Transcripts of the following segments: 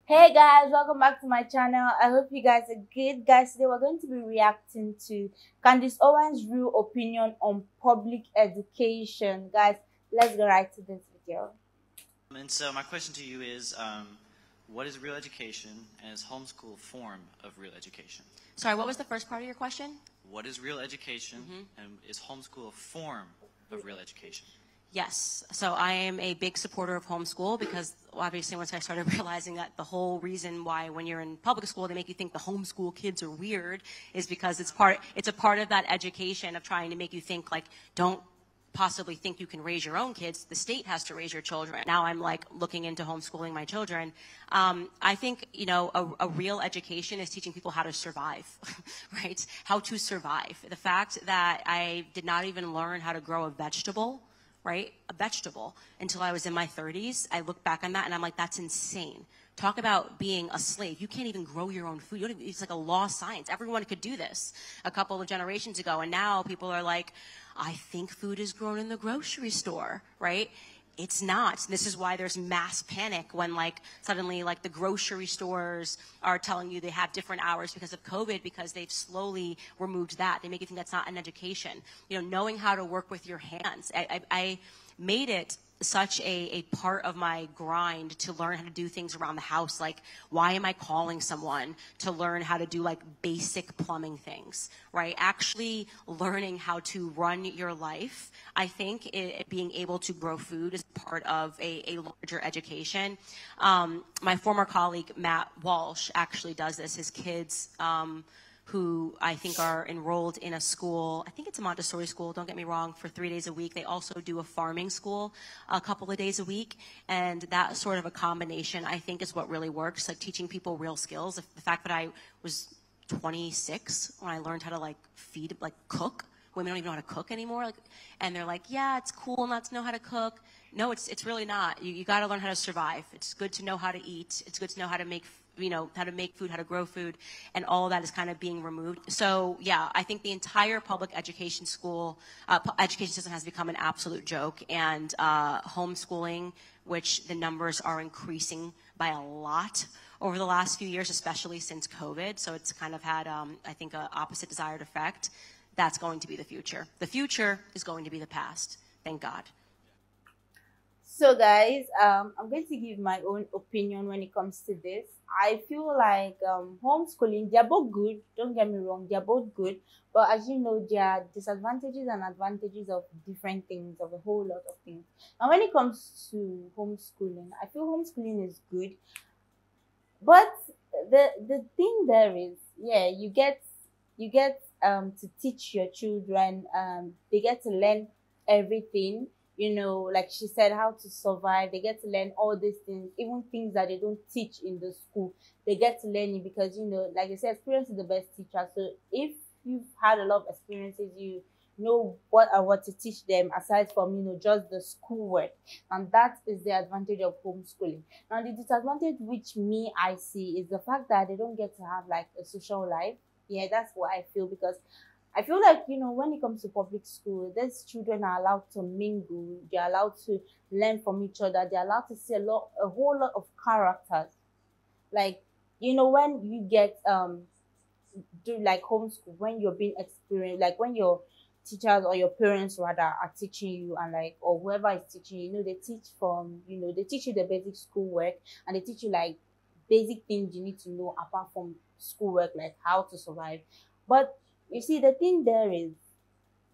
Hey guys, welcome back to my channel. I hope you guys are good. Guys, today we're going to be reacting to Candace Owens' real opinion on public education. Guys, let's go right to this video. And so my question to you is, what is real education, and is homeschool a form of real education? Sorry, what was the first part of your question? What is real education, and is homeschool a form of real education? Yes. So I am a big supporter of homeschool because obviously once I started realizing that the whole reason why when you're in public school they make you think the homeschool kids are weird is because it's a part of that education of trying to make you think like don't possibly think you can raise your own kids. The state has to raise your children. Now I'm like looking into homeschooling my children. I think, a real education is teaching people how to survive, right? How to survive. The fact that I did not even learn how to grow a vegetable, right? A vegetable until I was in my 30s. I look back on that and I'm like, that's insane. Talk about being a slave. You can't even grow your own food. It's like a lost science. Everyone could do this a couple of generations ago. And now people are like, I think food is grown in the grocery store, right? It's not. This is why there's mass panic when like suddenly like the grocery stores are telling you they have different hours because of COVID because they've slowly removed that. They make you think that's not an education. Knowing how to work with your hands. I made it such a part of my grind to learn how to do things around the house. Like, why am I calling someone to learn how to do like basic plumbing things, right? Actually learning how to run your life. I think being able to grow food is part of a larger education. My former colleague, Matt Walsh, actually does this. His kids, who I think are enrolled in a school, I think it's a Montessori school, don't get me wrong, for 3 days a week. They also do a farming school a couple of days a week. And that sort of a combination, I think, is what really works, like teaching people real skills. The fact that I was 26 when I learned how to like feed, like cook. Women don't even know how to cook anymore. And they're like, yeah, it's cool not to know how to cook. No, it's really not. You got to learn how to survive. It's good to know how to eat. It's good to know how to make how to make food, how to grow food, and all of that is kind of being removed. So yeah, I think the entire public education education system has become an absolute joke, and homeschooling, which the numbers are increasing by a lot over the last few years, especially since COVID. So it's kind of had, I think, an opposite desired effect. That's going to be the future. The future is going to be the past. Thank God. So guys, I'm going to give my own opinion when it comes to this. I feel like homeschooling, they're both good. Don't get me wrong, they're both good. But as you know, there are disadvantages and advantages of different things, of a whole lot of things. And when it comes to homeschooling, I feel homeschooling is good. But the thing there is, yeah, you get to teach your children. They get to learn everything, like she said, how to survive. They get to learn all these things, even things that they don't teach in the school. They get to learn it because, like I said, experience is the best teacher. So if you've had a lot of experiences, you know what to teach them aside from, just the schoolwork. And that is the advantage of homeschooling. Now the disadvantage which me I see is the fact that they don't get to have like a social life. Yeah, that's what I feel, because I feel like, when it comes to public school, these children are allowed to mingle, they're allowed to learn from each other, they're allowed to see a whole lot of characters. Like, when you get do like homeschool, when you're being experienced, like when your teachers or your parents rather are teaching you, and like, or whoever is teaching you, they teach from, they teach you the basic schoolwork, and they teach you like basic things you need to know apart from schoolwork, like how to survive. But you see, the thing there is,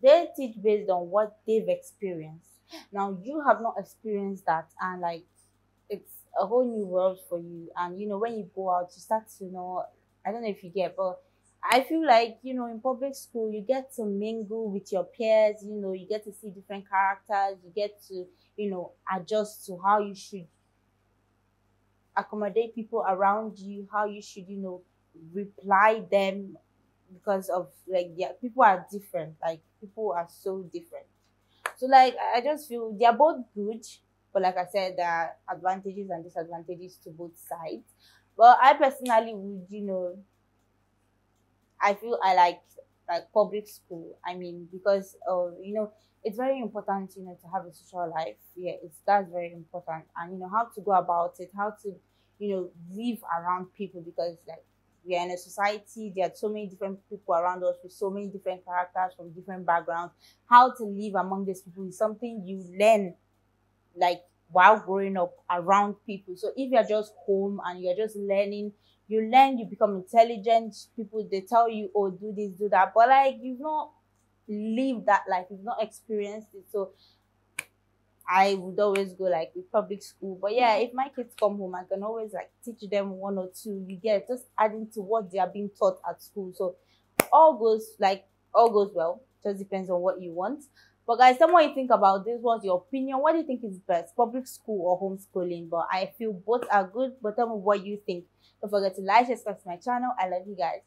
they teach based on what they've experienced. Now you have not experienced that, and like, it's a whole new world for you. And when you go out, you start to know. I don't know if you get, but I feel like, in public school, you get to mingle with your peers. You get to see different characters. You get to, adjust to how you should accommodate people around you, how you should, reply them, because of like, yeah, people are different. Like, people are so different. So like, I just feel they're both good, but like I said, there are advantages and disadvantages to both sides. But I personally would, I feel I like public school. I mean, because it's very important, to have a social life. Yeah, that's very important. And how to go about it, how to, live around people, because like we are in a society, there are so many different people around us with so many different characters from different backgrounds. How to live among these people is something you learn, like while growing up around people. So if you're just home and you're just learning, you learn, you become intelligent. People, they tell you, oh, do this, do that, but like you've not lived that life, you've not experienced it. So I would always go like with public school. But yeah, if my kids come home, I can always like teach them one or two. You get just adding to what they are being taught at school. So all goes well. Just depends on what you want. But guys, tell me what you think about this. What's your opinion? What do you think is best, public school or homeschooling? But I feel both are good. But tell me what you think. Don't forget to like, subscribe to my channel. I love you guys.